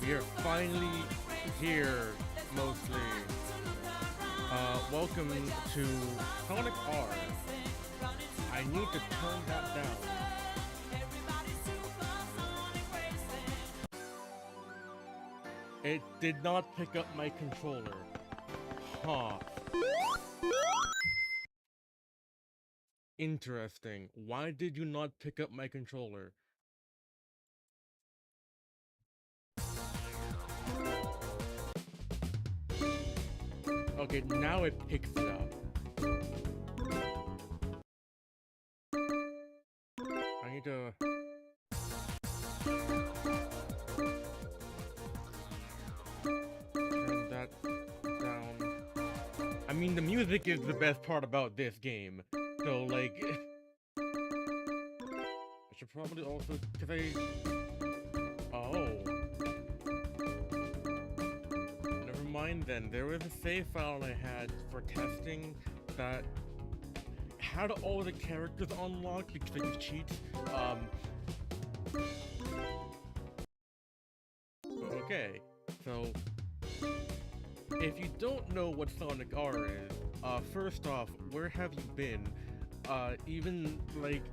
You're finally here, mostly. Welcome to Sonic R. I need to turn that down. It did not pick up my controller. Huh. Interesting. Why did you not pick up my controller? Okay, now it picks it up. I need to... turn that down. I mean, the music is the best part about this game. So, like... I should probably also... Cause oh. Never mind then. There was a save file I had for testing that had all the characters unlocked because of cheats. Okay. So, if you don't know what Sonic R is, first off, where have you been? Even, like,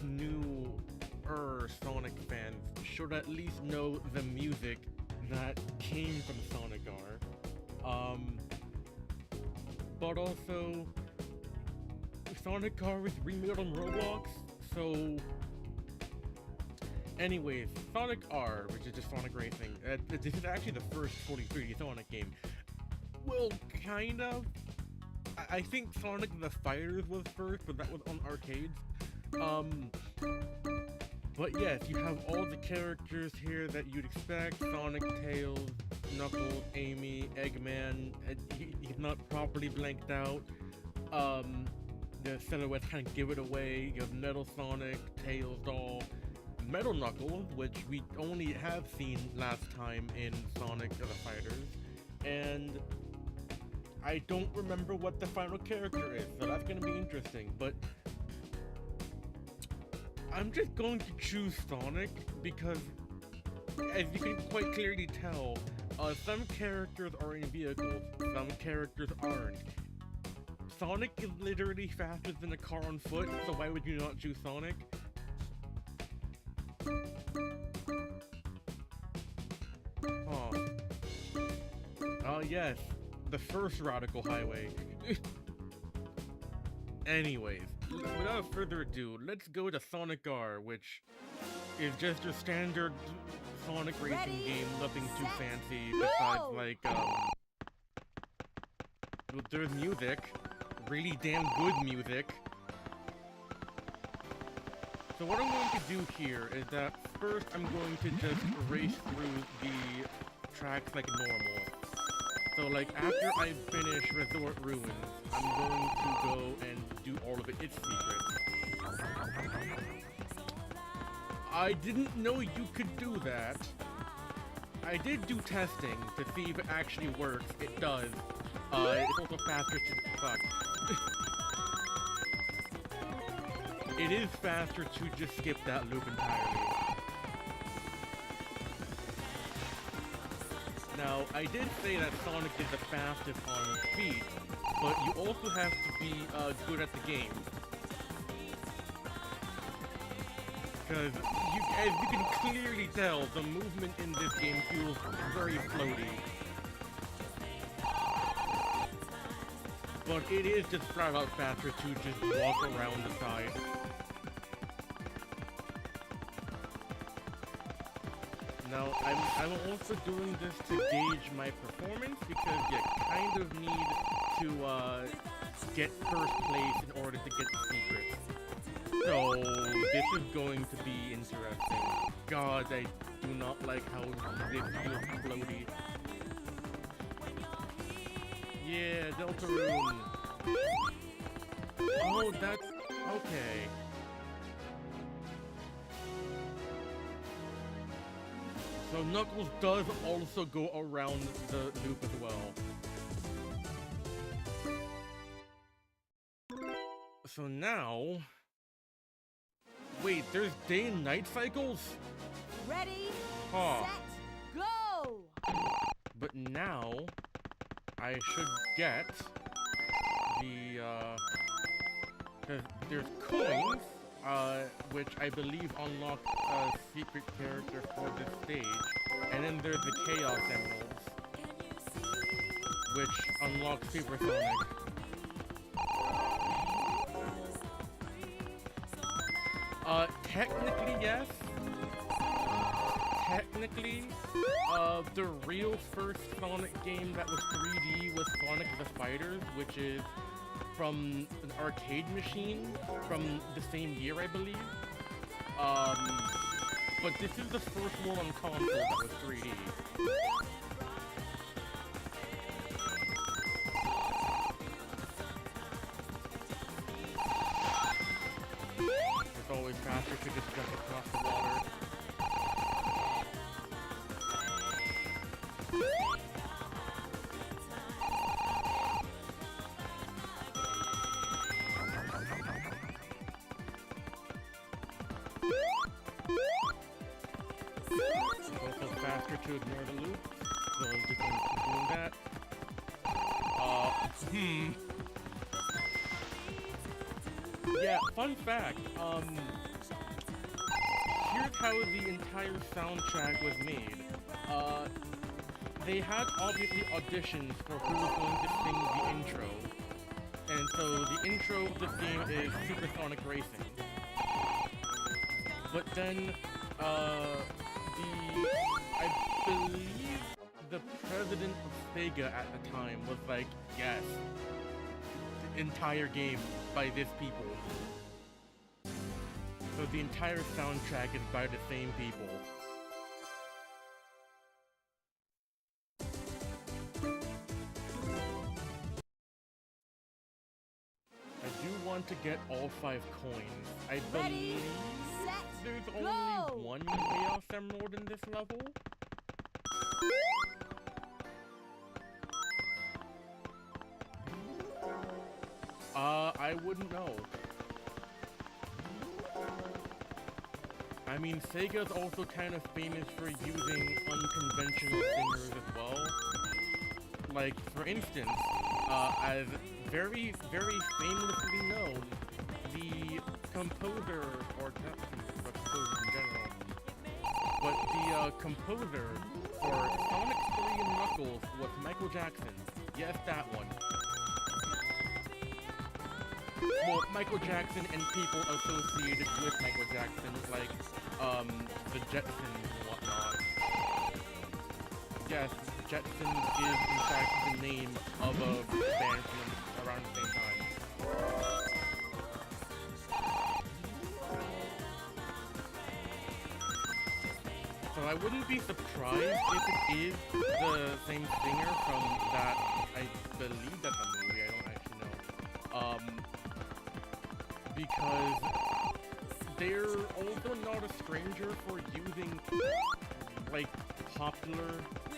newer Sonic fans should at least know the music that came from Sonic R. But also, Sonic R was remade on Roblox, so... Anyways, Sonic R, which is just Sonic Racing, this is actually the first fully 3D Sonic game. Well, kind of. I think Sonic the Fighters was first, but that was on arcades. But yes, you have all the characters here that you'd expect. Sonic, Tails, Knuckles, Amy, Eggman. He's not properly blanked out. The silhouettes kind of give it away. You have Metal Sonic, Tails Doll, Metal Knuckles, which we only have seen last time in Sonic the Fighters, and I don't remember what the final character is, so that's gonna be interesting, but I'm just going to choose Sonic because, as you can quite clearly tell, some characters are in vehicles, some characters aren't. Sonic is literally faster than a car on foot, so why would you not choose Sonic? Oh yes, the first Radical Highway. Anyways, without further ado, let's go to Sonic R, which is just your standard Sonic racing game, nothing too fancy besides like, there's music, really damn good music. So what I'm going to do here is that first I'm going to just race through the tracks like normal. So like after I finish Resort Ruins, I'm going to go and do all of it. It's secret. I didn't know you could do that. I did do testing to see if it actually works. It does. It's also faster to fuck. It is faster to just skip that loop entirely. Now, I did say that Sonic is the fastest on speed, but you also have to be good at the game. Because, as you can clearly tell, the movement in this game feels very floaty. But it is just flat out faster to just walk around the side. Now, I'm also doing this to gauge my performance because you kind of need to get first place in order to get the secrets. So, this is going to be interesting. God, I do not like how this feels floaty. Yeah, Deltarune. Oh, that's... okay. So Knuckles does also go around the loop as well. So now... wait, there's day and night cycles? Ready, Huh. set, But now, I should get the, because there's coins, which I believe unlock a secret character for this stage, and then there's the Chaos Emeralds, which unlock Supersonic. Technically, yes. Technically, the real first Sonic game that was 3D was Sonic the Spiders, which is from an arcade machine from the same year, I believe. But this is the first one on console that was 3D. It's always faster to just jump across the water. To ignore the loop, so just gonna keep doing that. Yeah, fun fact, here's how the entire soundtrack was made. They had obviously auditions for who was going to sing the intro, and so the intro of this game is Supersonic Racing. But then, I believe the president of Sega at the time was like, yes, the entire game by this people. So the entire soundtrack is by the same people. I do want to get all 5 coins. I believe there's only one Chaos Emerald in this level. I wouldn't know. I mean, Sega's also kind of famous for using unconventional singers as well. Like, for instance, as very, very famously known, the composer, or not the composer in general, but the composer for Sonic 3 and Knuckles was Michael Jackson. Yes, that one. Well, Michael Jackson and people associated with Michael Jackson, like, the Jetsons and whatnot. Yes, Jetsons is in fact the name of a band from around the same time. So I wouldn't be surprised if it is the same singer from that, I believe that's a movie, I don't actually know. Because they're also not a stranger for using, like, popular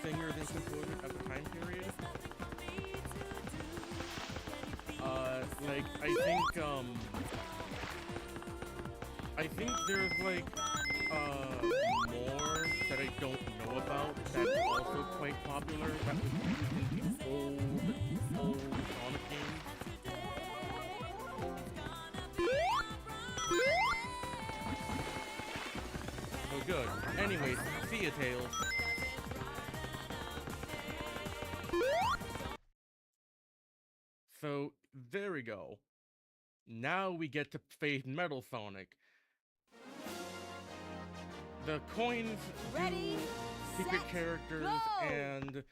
singers and composers at the time period. Like, I think there's, like, more that I don't know about that's also quite popular that was used in the old Sonic games. Oh, good. Anyways, see ya, Tails. So, there we go. Now we get to face Metal Sonic. The coins do secret characters, and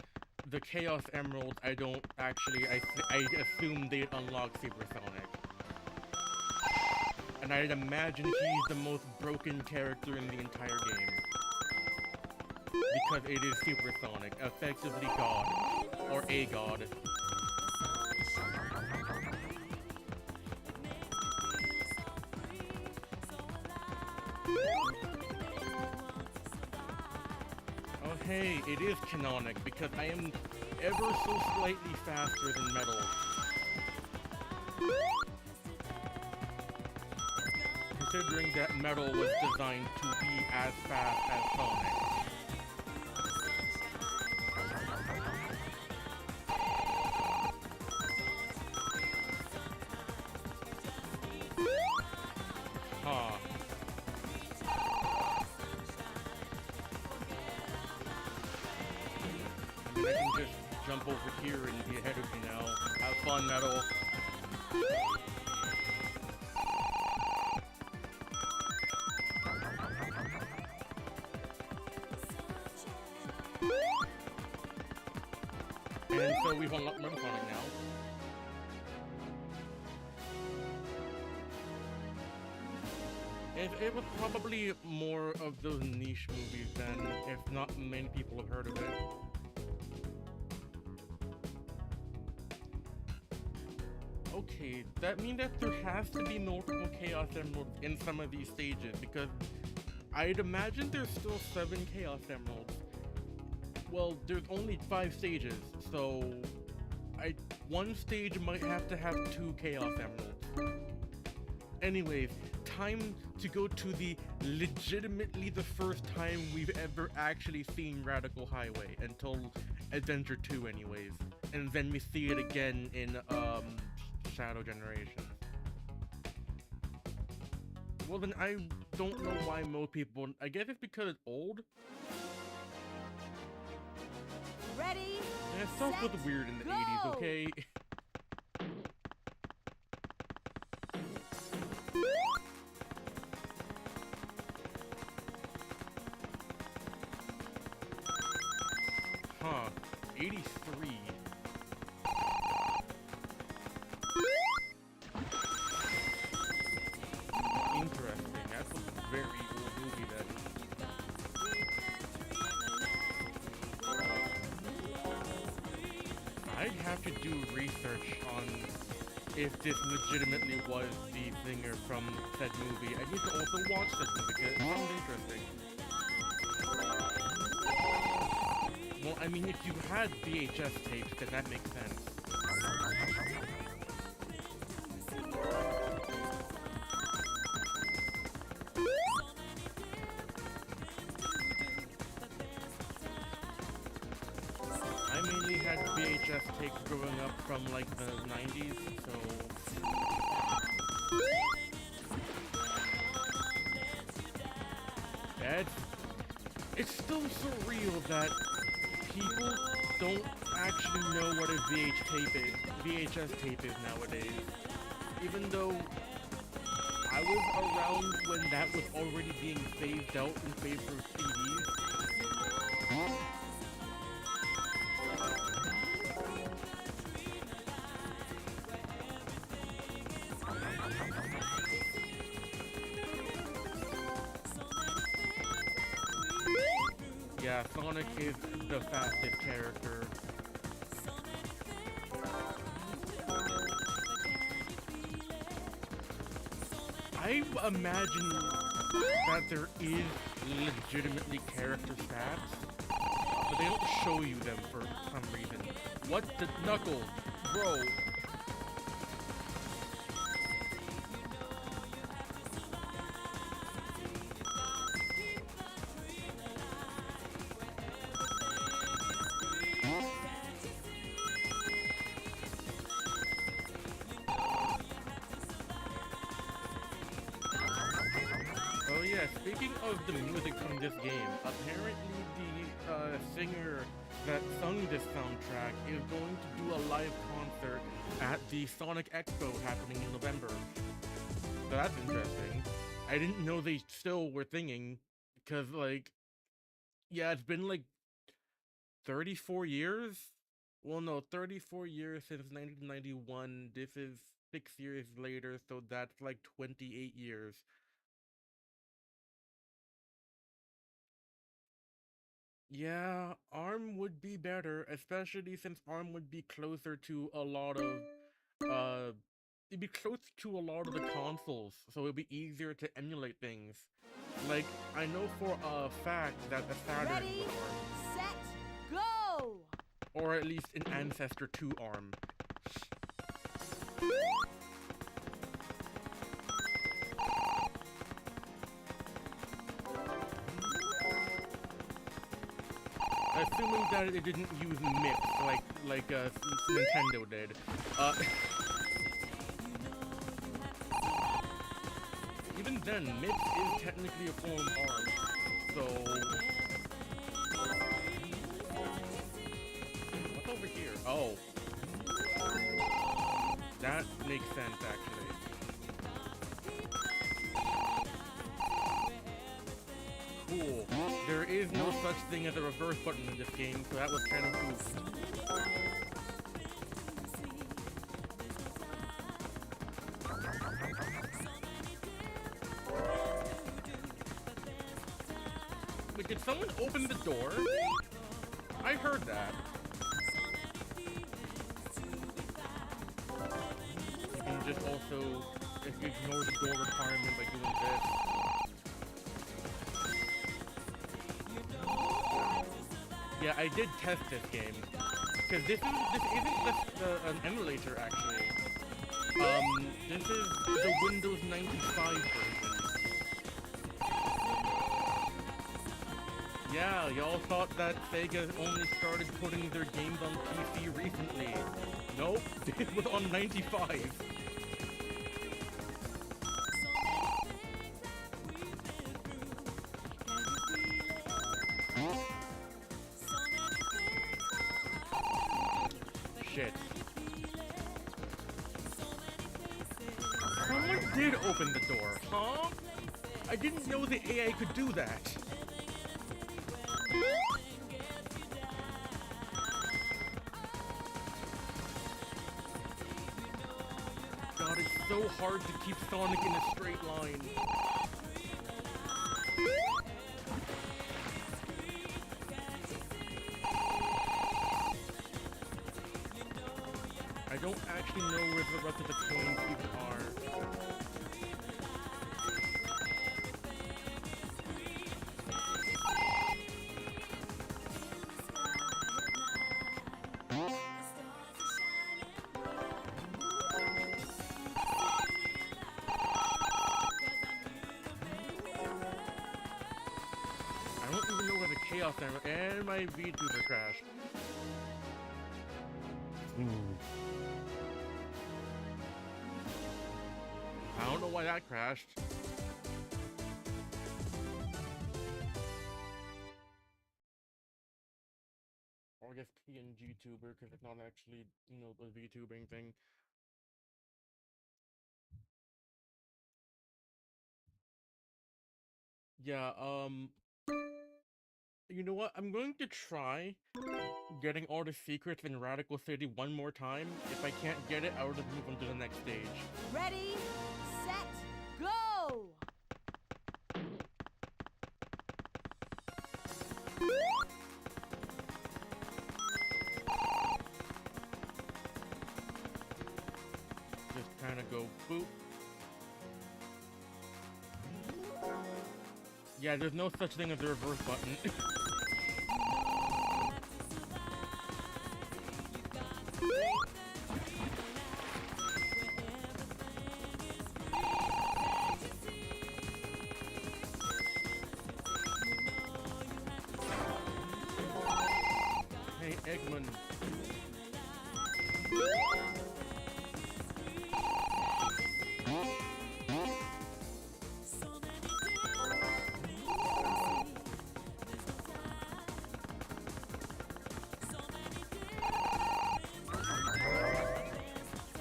the Chaos Emeralds, I don't actually, I assume they'd unlock Supersonic. And I'd imagine he's the most broken character in the entire game. Because it is Supersonic, effectively God, or a god. Oh hey, it is canonic, because I am ever so slightly faster than Metal. Considering that Metal was designed to be as fast as Sonic. I can just jump over here and be ahead of you now. Have fun, Metal. And so we've unlocked Metal Sonic now. It was probably more of those niche movies than, if not many people have heard of it. Okay, that means that there has to be multiple Chaos Emeralds in some of these stages, because I'd imagine there's still 7 Chaos Emeralds. Well, there's only 5 stages, so one stage might have to have 2 Chaos Emeralds. Anyways, time to go to the legitimately the first time we've ever actually seen Radical Highway, until Adventure 2 anyways. And then we see it again in Shadow Generation. Well then, I don't know why most people, I guess it's because it's old? Ready? Yeah, stuff was weird in the 80s, okay? Huh, 83. Interesting, that's a very old movie then. I'd have to do research on if this legitimately was the singer from said movie. I need to also watch that movie because it sounds interesting. Well, I mean, if you had VHS tapes, then that makes sense. I mainly had VHS tapes growing up from like the 90s, so... Yeah, it's still surreal that people don't actually know what a VHS tape is nowadays. Even though I was around when that was already being phased out in favor of CDs. Yeah, Sonic is the fastest character. I imagine that there is legitimately character stats, but they don't show you them for some reason. What the Knuckles? Bro. Oh yeah, speaking of the music from this game, apparently the singer that sung this soundtrack is going to do a live concert at the Sonic Expo happening in November. So that's interesting. I didn't know they still were singing, because like, yeah, it's been like 34 years? Well, no, 34 years since 1991. This is 6 years later, so that's like 28 years. Yeah, ARM would be better, especially since ARM would be closer to a lot of, it'd be close to a lot of the consoles, so it'd be easier to emulate things. Like, I know for a fact that the Saturn Ready, was ARM, set, go! or at least an ancestor to ARM. Assuming that it didn't use MIPS like Nintendo did. Even then, MIPS is technically a form of ARM, so... Oh. That makes sense, actually. Cool. There is no such thing as a reverse button in this game, so that was kind of cool. Wait, did someone open the door? I heard that. You can just also ignore the door requirement by doing this. Yeah, I did test this game because this isn't just an emulator actually. This is the Windows 95 version. Yeah, y'all thought that Sega only started putting their games on PC recently. Nope, it was on 95. Shit. Someone did open the door, huh? I didn't know the AI could do that. God, it's so hard to keep Sonic in a straight line. I don't actually know where the rest of the coins even are. I don't even know where the Chaos Emerald and my VTuber crashed. I don't know why that crashed. Or I guess PNG tuber, because it's not actually, you know, the VTubing thing. Yeah, you know what? I'm going to try getting all the secrets in Radical City one more time. If I can't get it, I'll just move on to the next stage. Ready, set, go! Just kind of go boop. Yeah, there's no such thing as a reverse button. Hey, Eggman.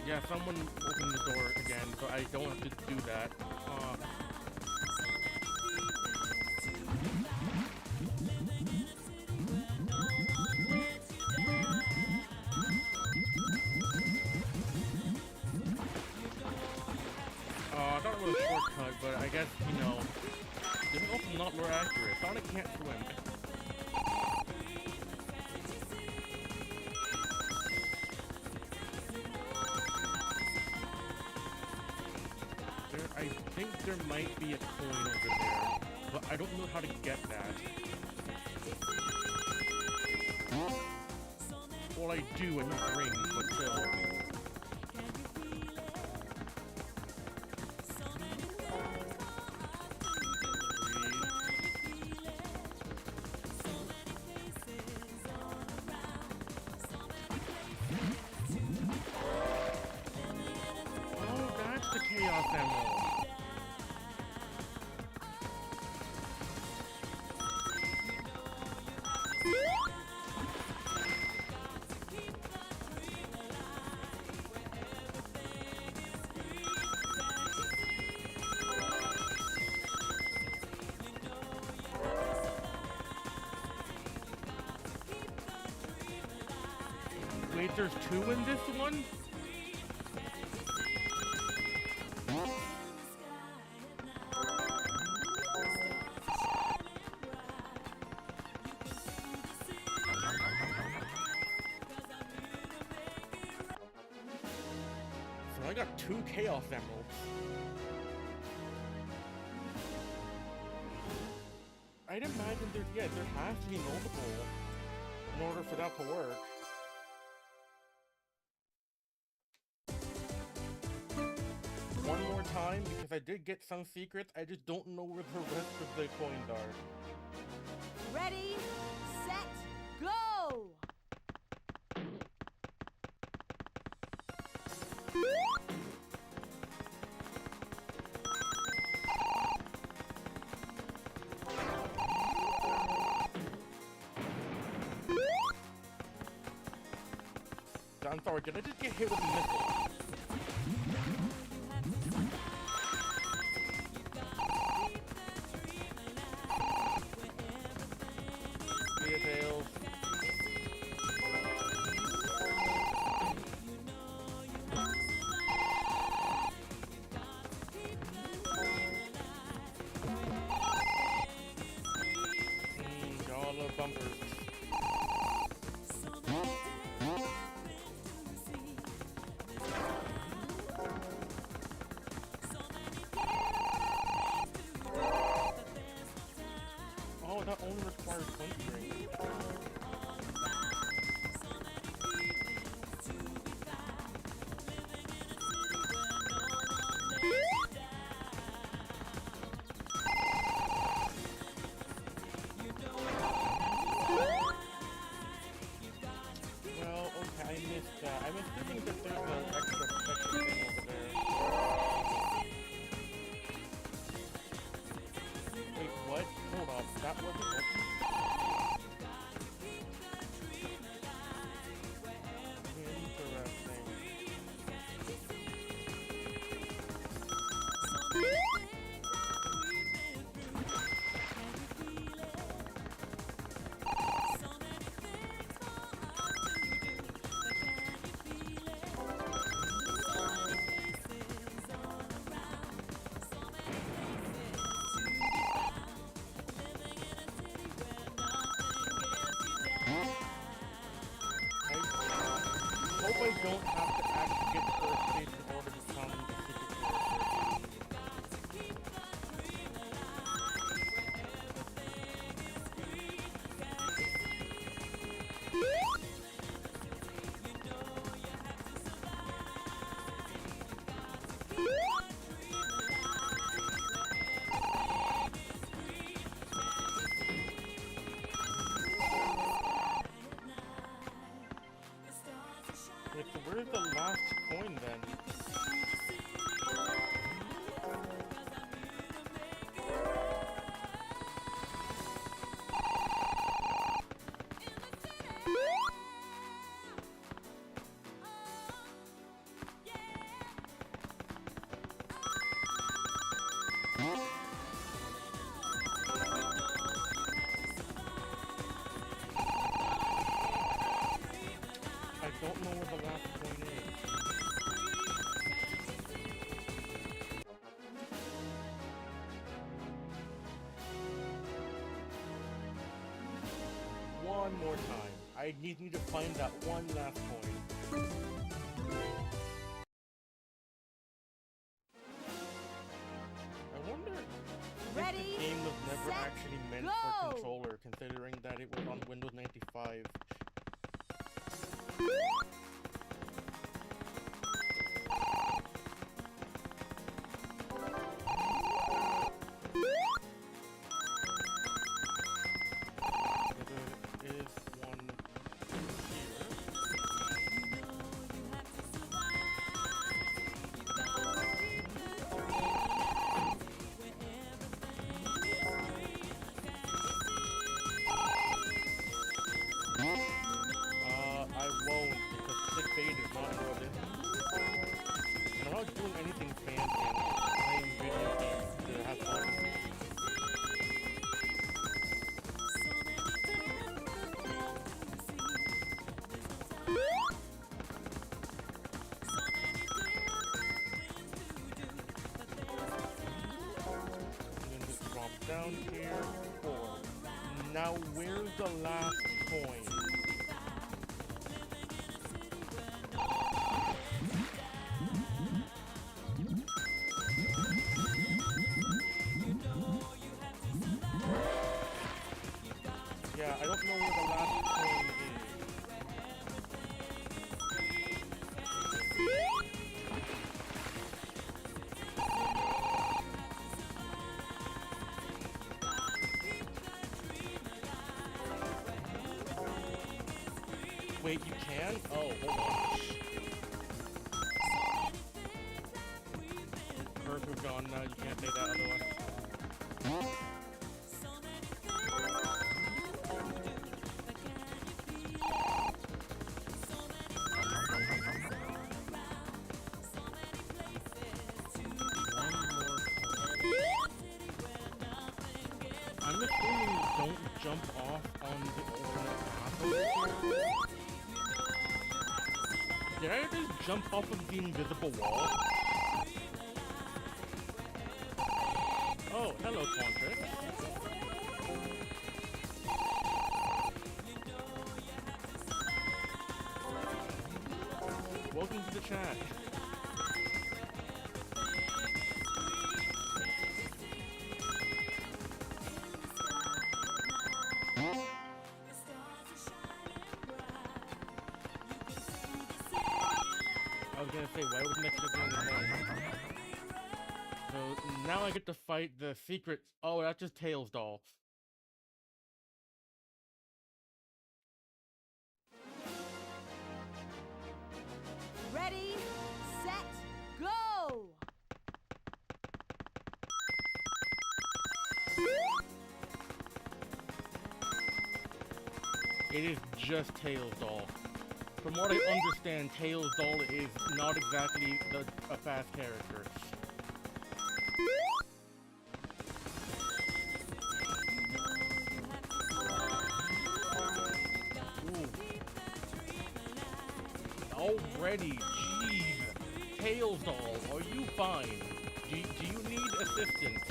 Yeah, someone opened the door again, so I don't have to do that. I thought it was a shortcut, but I guess, you know, this is also not more accurate. Sonic can't swim. I think there might be a coin over there, but I don't know how to get that. Well, I do in the ring, but still. Oh, that's the Chaos Emerald. Wait, there's two in this one? So I got 2 Chaos Emeralds. I'd imagine there has to be multiple in order for that to work. One more time, because I did get some secrets, I just don't know where the rest of the coins are. Ready, set, go! I'm sorry, did I just get hit with a missile? Tails. Y'all love bumpers. Oh, that only requires 20 rings. Well, okay, I missed that. I'm assuming that there's an extra thing over there. Wait, what? Hold on, that wasn't open? I hope I don't have to actually get the first stage in order to become the secret Wait, so where's the last coin then? I don't know where the last coin is. One more time. I need you to find that one last coin. I wonder if Ready, the game was never set, actually meant go! for controller, considering that it was on Windows 95. There is one here. Wait, you can? Oh, hold on. Perk, we're gone now. You can't say that otherwise. I'm assuming don't jump off on the alternate path over here. Did I just jump off of the invisible wall? Oh, hello, Quantric. Welcome to the chat. I was gonna say, why would next to the name? So now I get to fight the secret. Oh, that's just Tails doll. Ready, set, go! It is just Tails doll. From what I understand, Tails doll is not exactly a fast character. Already, jeez. Tails doll, are you fine? Do you need assistance?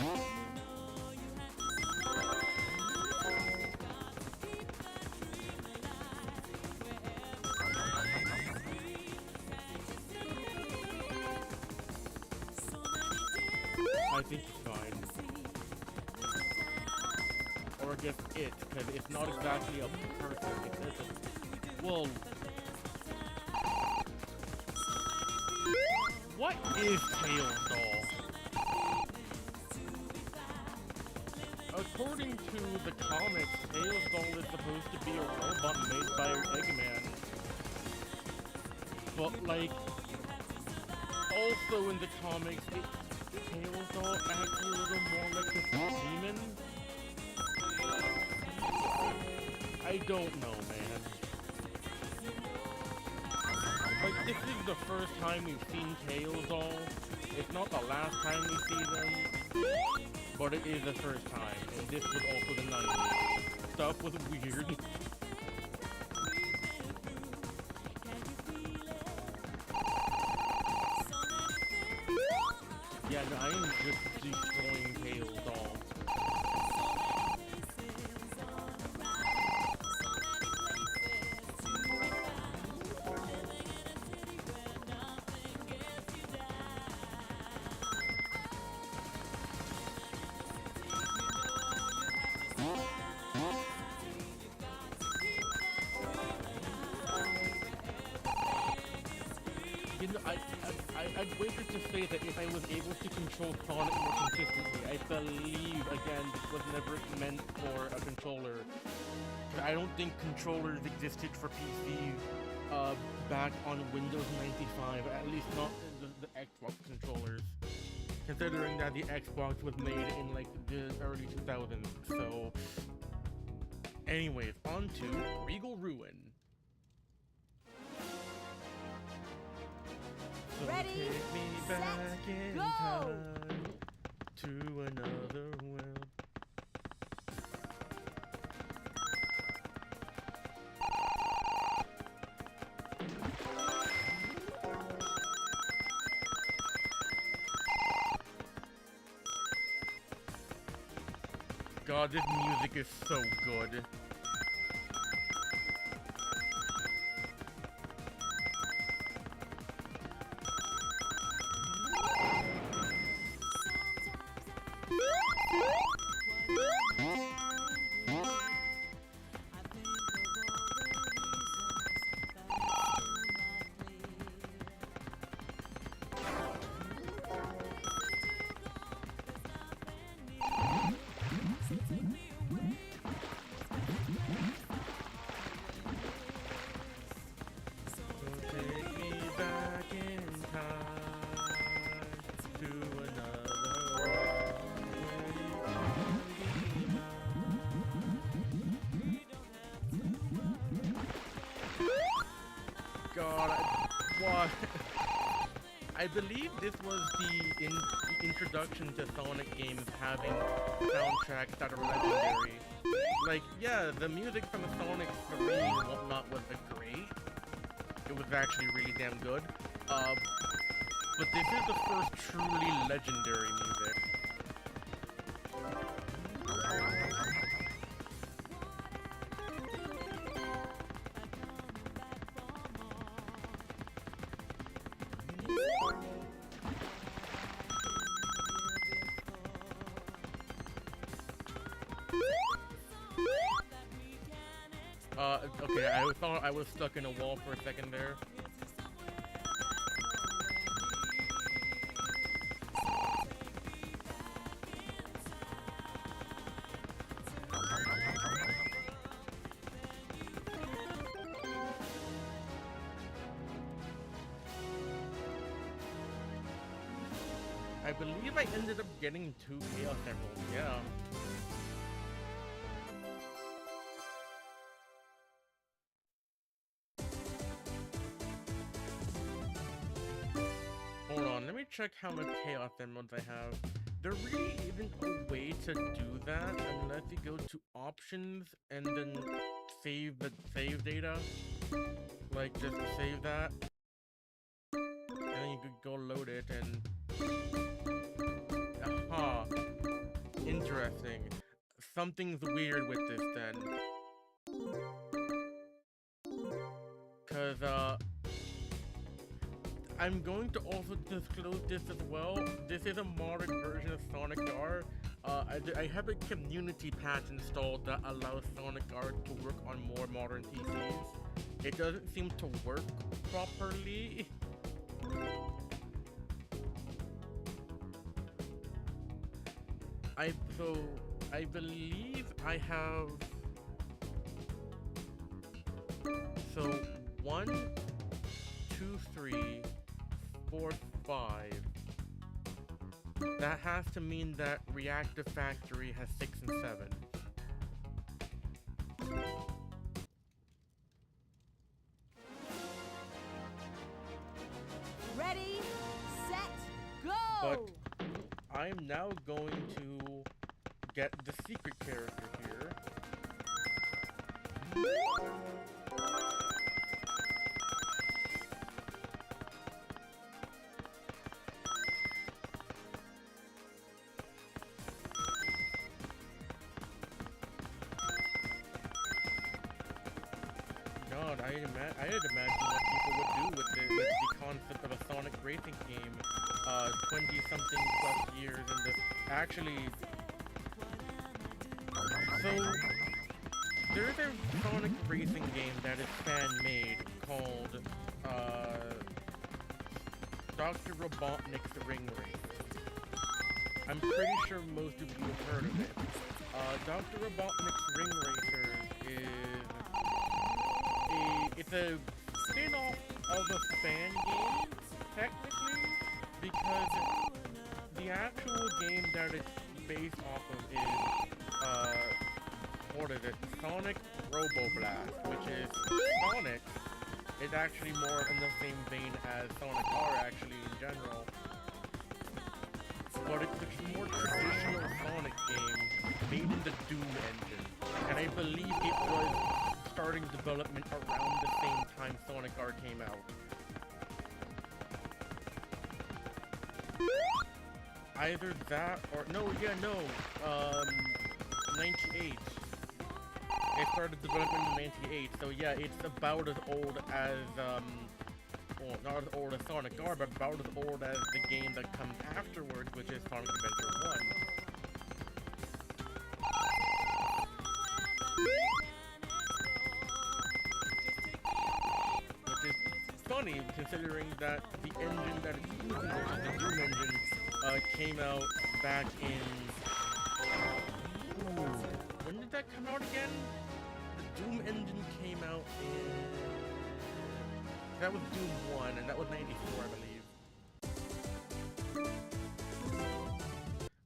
I think it's fine. Or I guess it, because it's not exactly a person. It's a... Well... What is Tails doll? According to the comics, Tails doll is supposed to be a robot made by Eggman. But, like... Also in the comics, Tails doll acts a little more like a demon? I don't know, man. Like, this is the first time we've seen Tails doll. It's not the last time we see them, but it is the first time, and this was also the 90s. Stuff was weird. Yeah, no, I am just destroying Tails doll. You know, I'd wager to say that if I was able to control Sonic more consistently, I believe, again, this was never meant for a controller. I don't think controllers existed for PCs back on Windows 95, at least not the Xbox controllers. Considering that the Xbox was made in, like, the early 2000s, so... Anyways, on to Regal Ruin. So Ready, take me set, back in go! time to another world. God, this music is so good. God, what? I believe this was the introduction to Sonic games having soundtracks that are legendary. Like, yeah, the music from Sonic 3 and whatnot was great. It was actually really damn good. But this is the first truly legendary music. Okay, I thought I was stuck in a wall for a second there. I believe I ended up getting 2 Chaos Emeralds, yeah. Hold on, let me check how much Chaos Emeralds I have. There really isn't a way to do that unless you go to options and then save the save data. Like, just save that. And then you could go load it and... Aha. Interesting. Something's weird with this then. Cause, I'm going to also disclose this as well. This is a modern version of Sonic R. I have a community patch installed that allows Sonic R to work on more modern PCs. It doesn't seem to work properly. I believe I have... So, 1, 2, 3, 4, 5. That has to mean that Reactive Factory has 6 and 7. Ready, set, go! But I'm now going to get the secret character here. God, I had imagined what people would do with the concept of a Sonic racing game 20-something plus years into actually... So, there's a Sonic racing game that is fan-made called Dr. Robotnik's Ring Race. I'm pretty sure most of you have heard of it. Dr. Robotnik's Ring Racer is it's a spin-off of a fan game, technically, because the actual game that it's based off of is, what is it? Sonic Robo Blast, which is Sonic is actually more in the same vein as Sonic R, actually, in general. But it's a more traditional Sonic game made in the Doom engine, and I believe it was starting development around the same time Sonic R came out. Either that or 98. It started development in 98, so yeah, it's about as old as well, not as old as Sonic R, but about as old as the game that comes afterwards, which is Sonic Adventure 1. Funny, considering that the engine that it's using, which is the Doom engine, came out back in... Ooh, when did that come out again? The Doom engine came out in... That was Doom 1, and that was 94, I believe.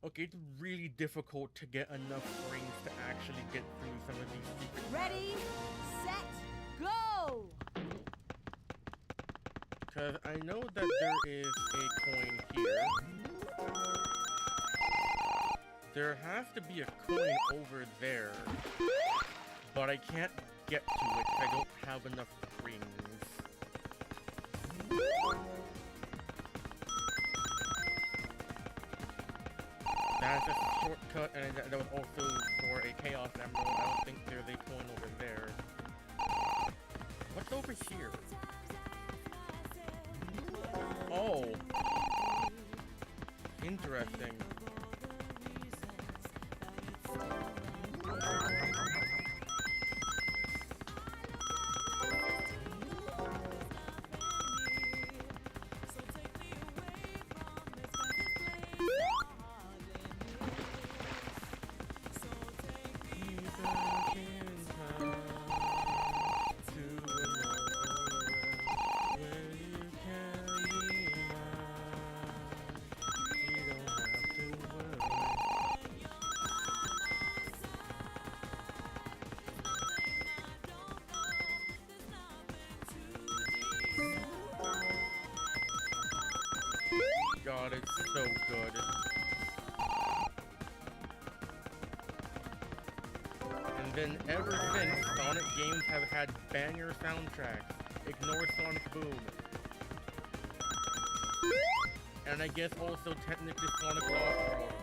Okay, it's really difficult to get enough rings to actually get through some of these secret Ready, set, go! Because I know that there is a coin here. There has to be a coin over there. But I can't get to it because I don't have enough rings. That's a shortcut, and that was also for a Chaos Emerald. I don't think there's a coin over there. What's over here? Oh. Interesting. God, it's so good. And then ever since, Sonic games have had banger soundtracks. Ignore Sonic Boom. And I guess also technically Sonic Lost World.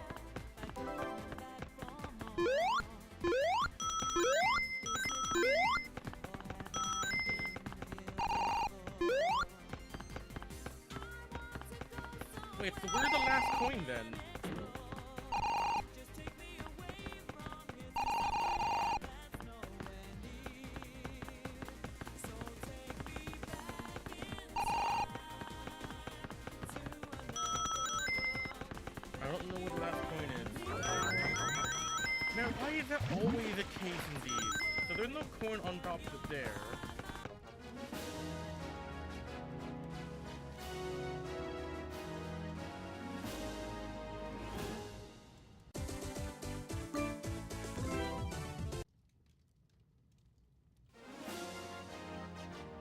Wait, so where's the last coin then? I don't know what the last coin is. Man, why is that always the case in these? So there's no coin on top of there.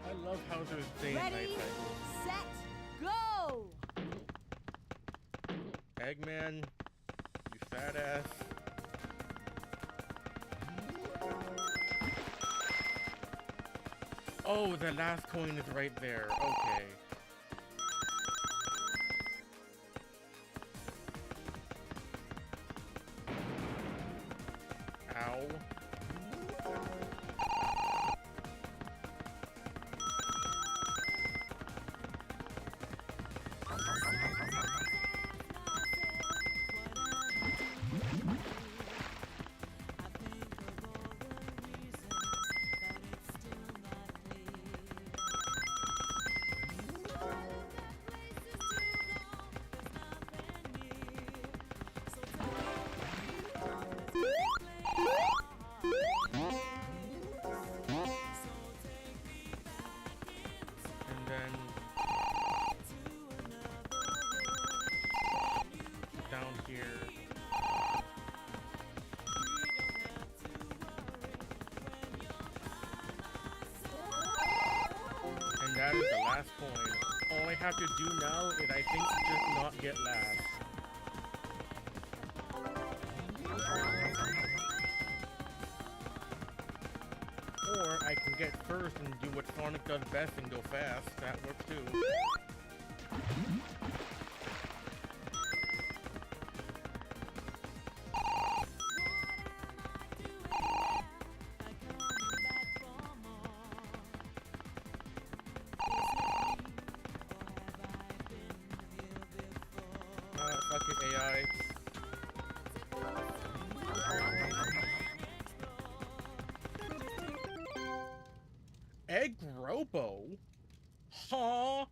I love how there's day and night Ready, cycles. set, go! Eggman, you fat ass. Oh, the last coin is right there. Okay. Ow. And then down here. And that is the last coin. All I have to do now is I think just not get last. Or I can get first and do what Sonic does best and go fast. That works too. Fuck it, AI. Egg Robo? Huh?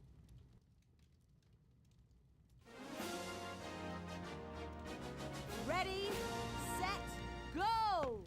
Ready, set, go!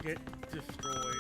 get destroyed.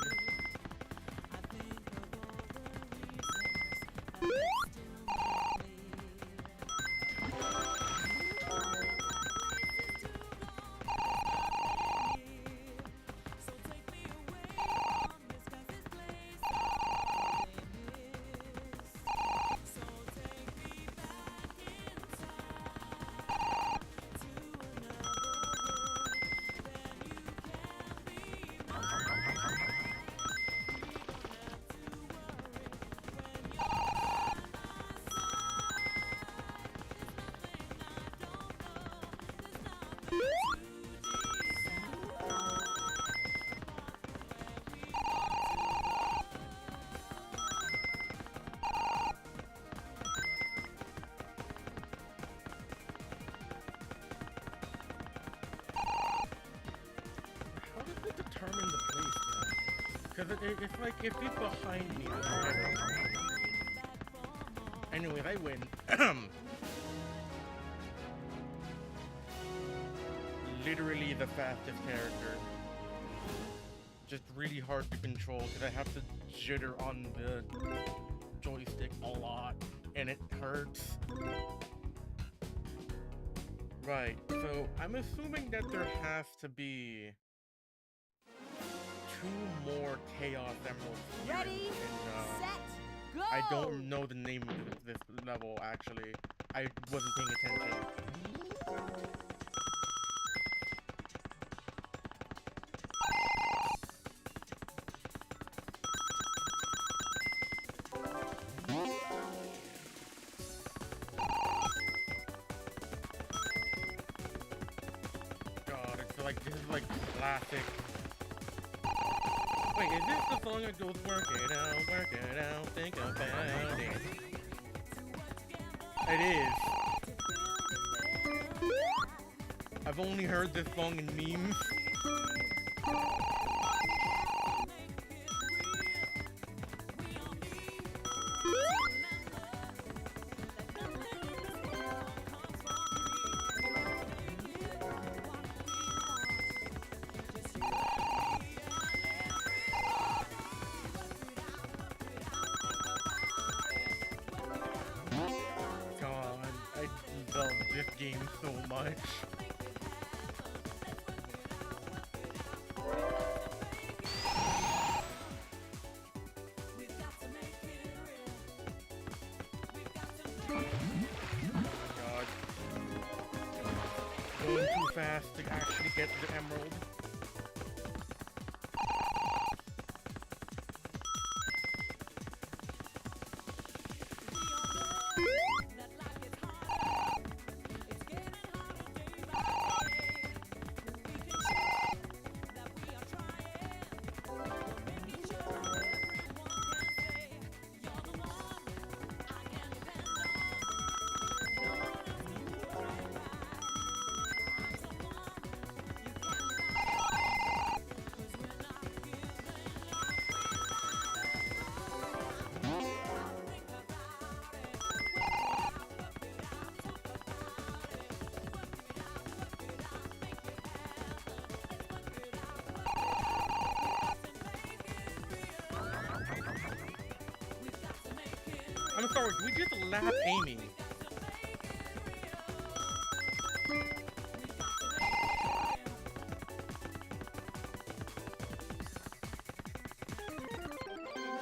How did they determine the place then? Because it's like if he's behind me, I don't know. Anyways, I win. Literally the fastest character. Just really hard to control because I have to jitter on the joystick a lot and it hurts. Right, so I'm assuming that there has to be 2 more Chaos Emeralds here Ready, set, go! I don't know the name of this level, actually. I wasn't paying attention. God, it's like, this is like classic. Wait, is this the song that goes work it out, think about it? It is. I've only heard this song in memes. I love this game so much. God. Going too fast to actually get the emerald. I'm sorry, we just lap Amy.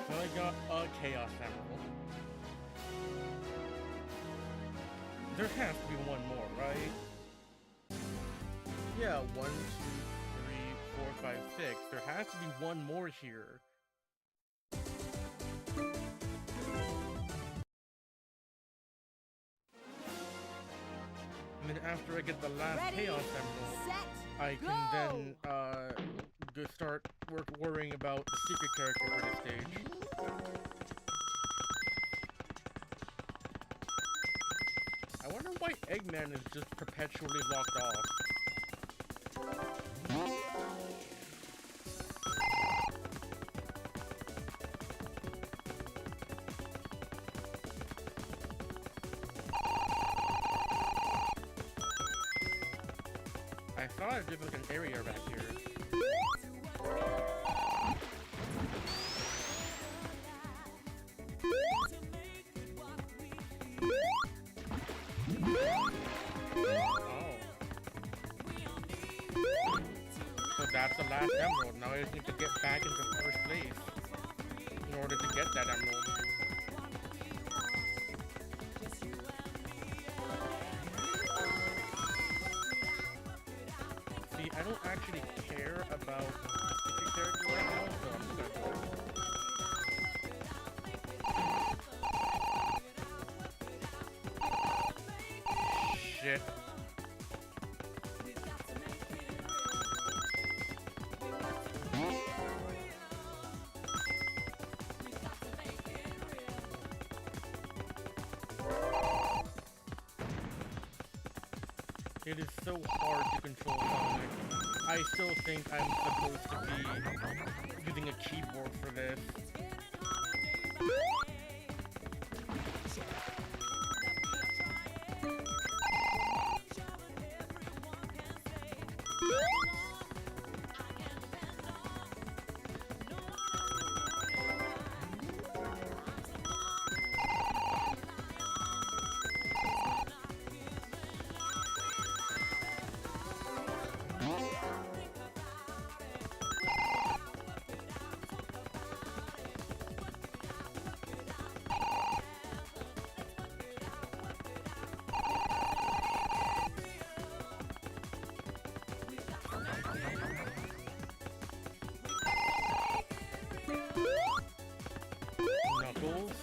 So I got a Chaos Emerald. There has to be one more, right? Yeah, 1, 2, 3, 4, 5, 6. There has to be one more here. And then after I get the last Ready, Chaos Emerald, set, I can then go start worrying about the secret character for this stage. I wonder why Eggman is just perpetually locked off. I thought there was an area back here. last emerald. Now I just need to get back into first place in order to get that emerald. See, I don't actually care about the secret character right now, so I'm just gonna go. Shit. It is so hard to control Sonic. I still think I'm supposed to be using a keyboard for this. Knuckles.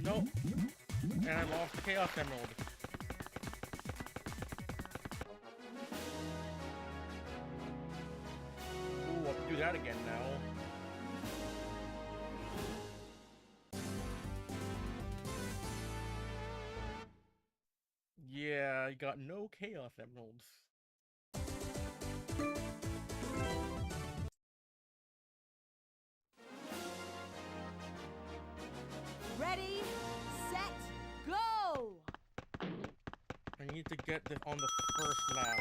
Nope. And I lost the Chaos Emerald. Ooh, I'll do that again now. Yeah, I got no Chaos Emeralds. Ready, set, go! I need to get this on the first lap.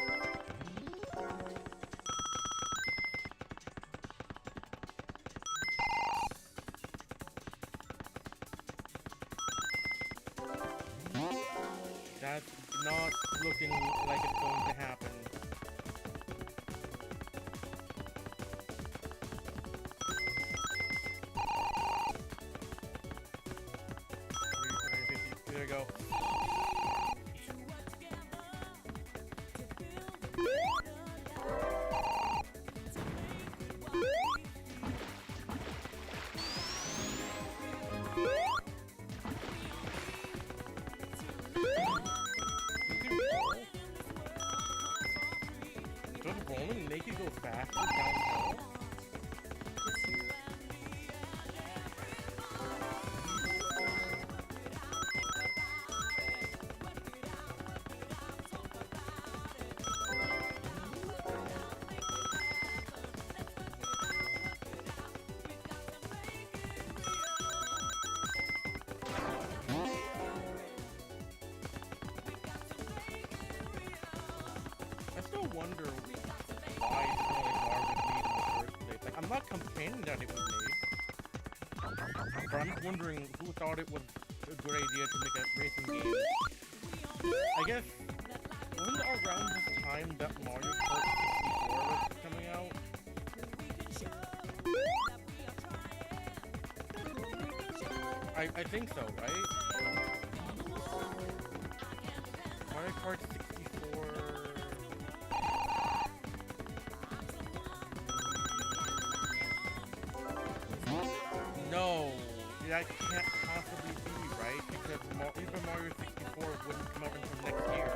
That's not looking like it's going to happen. There we go. Does rolling make you go faster downhill? I still wonder why Snowy Bar was made in the first place. Like, I'm not complaining that it was made, but I'm just wondering who thought it was a good idea to make a racing game. I guess, wasn't it around this time that Mario Kart 64 was coming out? I think so, right? Mario Kart 64... No, that can't possibly be, right? Because Super Mario 64 wouldn't come out until next year.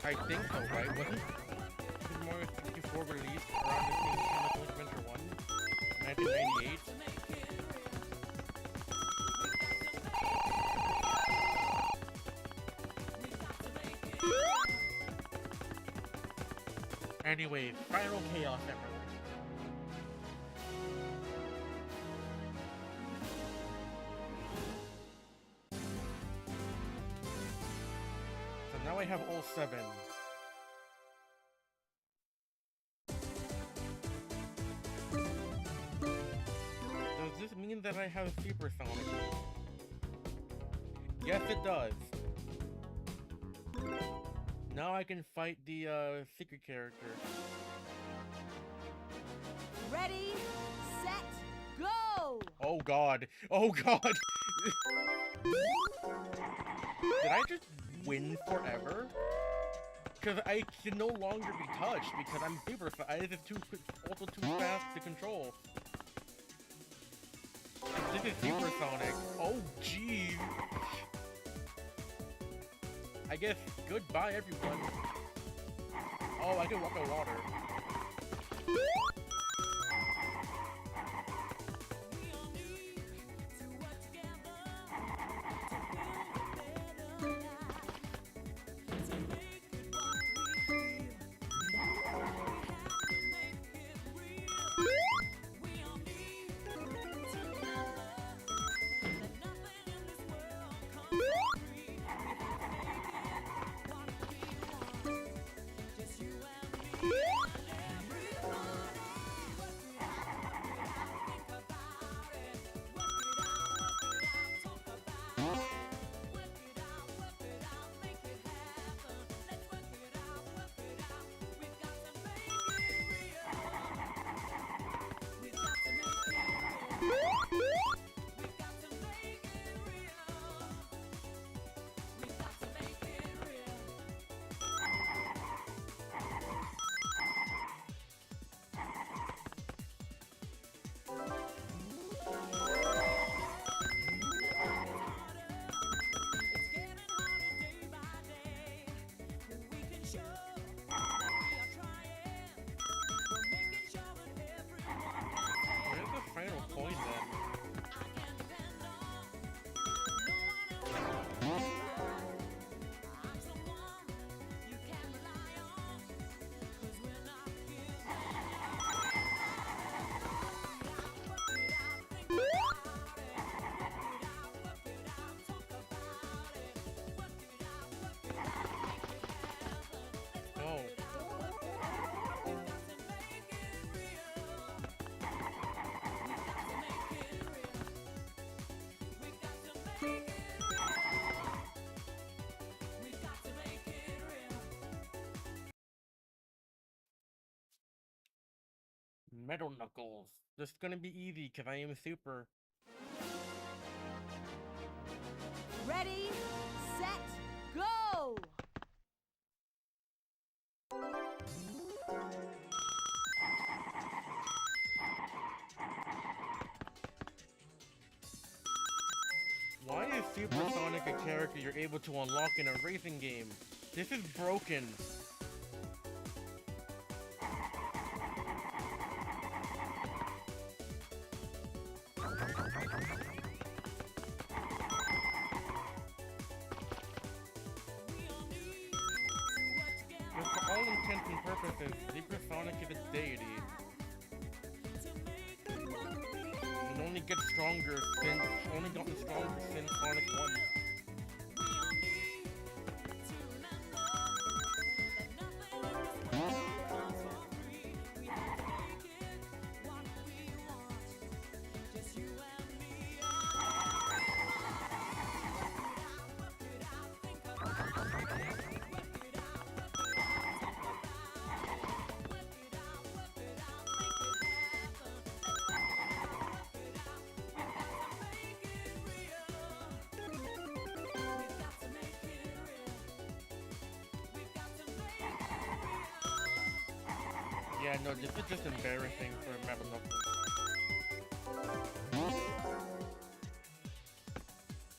I think so, right? Wasn't Super Mario 64 released around the same time as Adventure 1? 1998? Anyway, final Chaos Emerald. So now I have all 7. Does this mean that I have Supersonic? Yes, it does. Now I can fight the secret character. Ready, set, go! Oh god. Oh god! Did I just win forever? Because I can no longer be touched because I'm super fast. I is too quick, also too fast to control. This is Supersonic. Oh jeez. I guess goodbye everyone. Oh, I can walk on water. Where's the final coin then? Oh. Metal Knuckles. This is gonna be easy because I am super. Ready, set, go! Why is Supersonic a character you're able to unlock in a racing game? This is broken. But for all intents and purposes, Supersonic is a deity. And only gets stronger since only gotten stronger since Sonic 1. Yeah, no, this is just embarrassing for Metal Knuckles.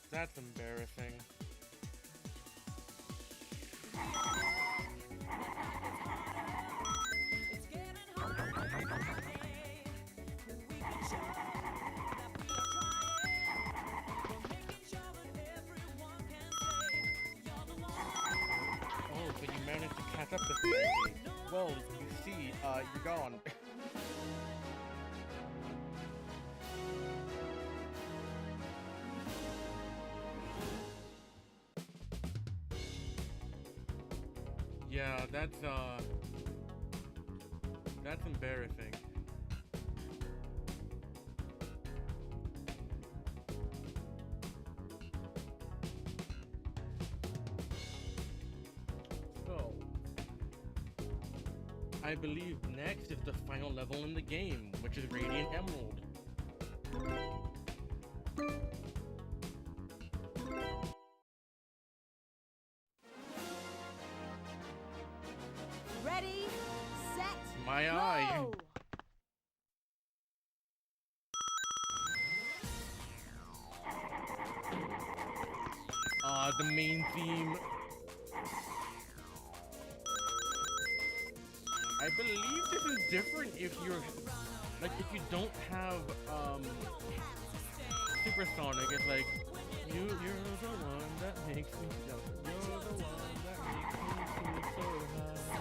That's embarrassing. Oh, so you managed to catch up with me. Well, you see, you're gone. Yeah, that's embarrassing. I believe next is the final level in the game, which is Radiant Emerald. Ready, set, My go! eye. The main theme. I believe this is different if you're, like, if you don't have, Supersonic. It's like, you're the one that makes me feel, you're the one that makes me feel so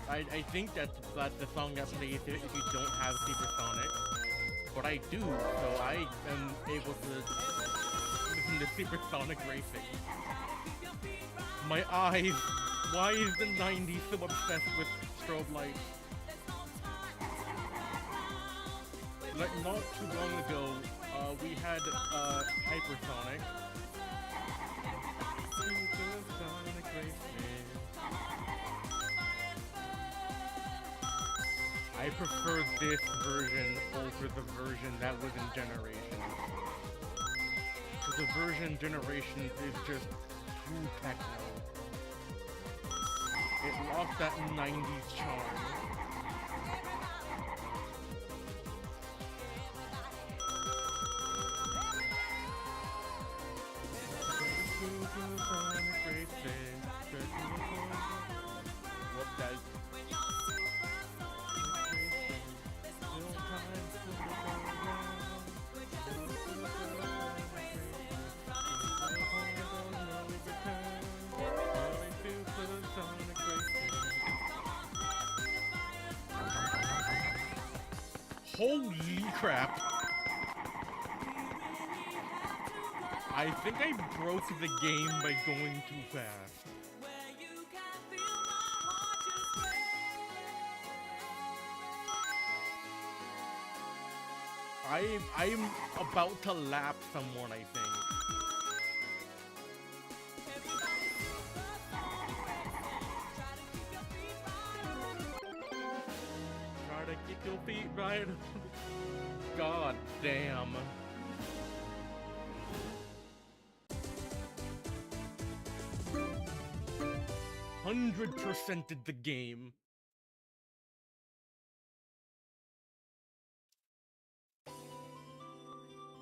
high. I think that's the song that plays if you don't have Supersonic. But I do, so I am able to listen to Supersonic Racing. My eyes, why is the 90s so obsessed with strobe lights? Like, not too long ago, we had, Hypersonic. Supersonic Racing. I prefer this version over the version that was in Generations. Because the version Generations is just too techno. It lost that 90s charm. Whoop, guys. Holy crap! I think I broke the game by going too fast. I'm about to lap someone, I think. Try to get your feet right. God damn. %'d the game.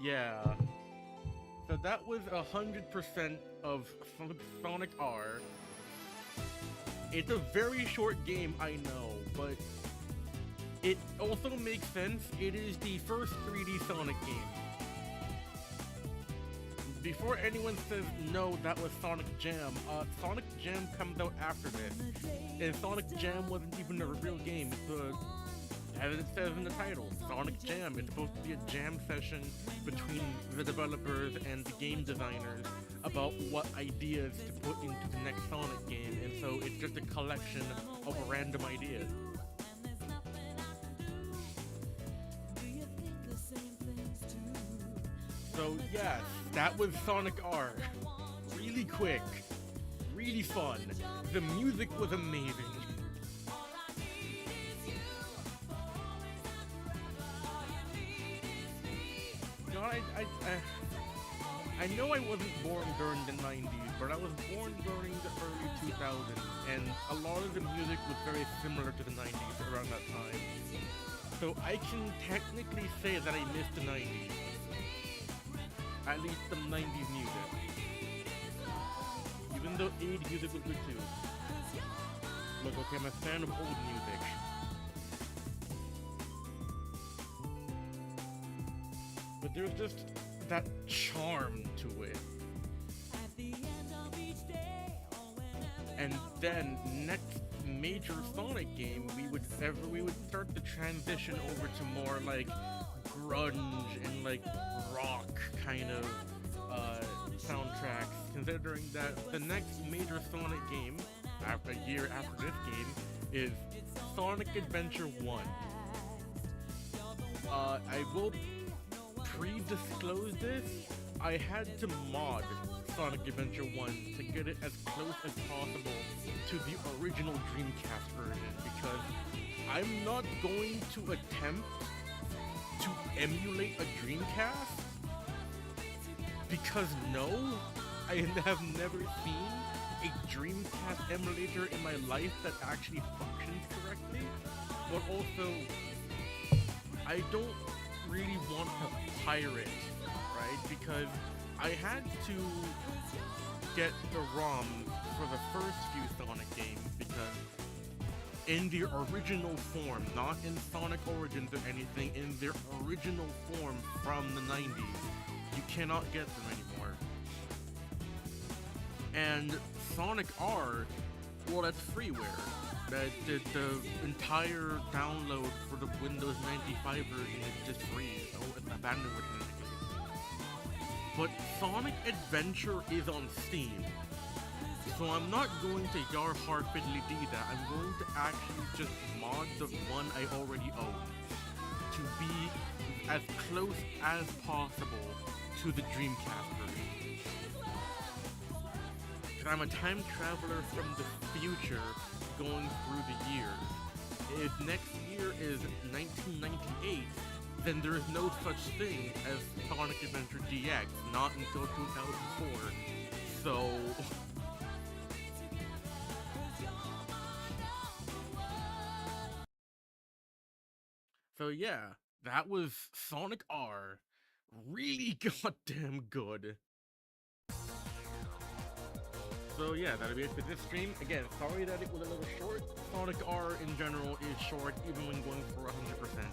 Yeah. So that was 100% of Sonic R. It's a very short game, I know, but it also makes sense. It is the first 3D Sonic game. Before anyone says no, that was Sonic Jam, Sonic Jam comes out after this. And Sonic Jam wasn't even a real game. It's as it says in the title, Sonic Jam. It's supposed to be a jam session between the developers and the game designers about what ideas to put into the next Sonic game, and so it's just a collection of random ideas. So yes, that was Sonic R. Really quick, really fun. The music was amazing. I know I wasn't born during the 90s, but I was born during the early 2000s, and a lot of the music was very similar to the 90s around that time. So I can technically say that I missed the 90s. At least the 90s music. Even though 80s music was good too. Look, okay, I'm a fan of old music. But there's just that charm to it. And then next major Sonic game, we would start the transition over to more like grunge and like rock kind of soundtracks. Considering that the next major Sonic game, after a year after this game, is Sonic Adventure 1. I will pre-disclose this. I had to mod Sonic Adventure 1 to get it as close as possible to the original Dreamcast version, because I'm not going to attempt to emulate a Dreamcast, because no, I have never seen a Dreamcast emulator in my life that actually functions correctly, but also I don't really want to pirate, right? Because I had to get the ROM for the first few Sonic games, because in the original form, not in Sonic Origins or anything, in their original form from the 90s, you cannot get them anymore. And Sonic R, well, that's freeware. That the entire download for the Windows 95 version is just free. Oh, it's abandoned version. But Sonic Adventure is on Steam, so I'm not going to yar har fiddly dee that. I'm going to actually just mod the one I already own to be as close as possible to the Dreamcast version. Because I'm a time traveler from the future going through the years. If next year is 1998, then there is no such thing as Sonic Adventure DX, not until 2004. So yeah, that was Sonic R. Really goddamn good. So yeah, that'll be it for this stream. Again, sorry that it was a little short. Sonic R in general is short, even when going for 100%.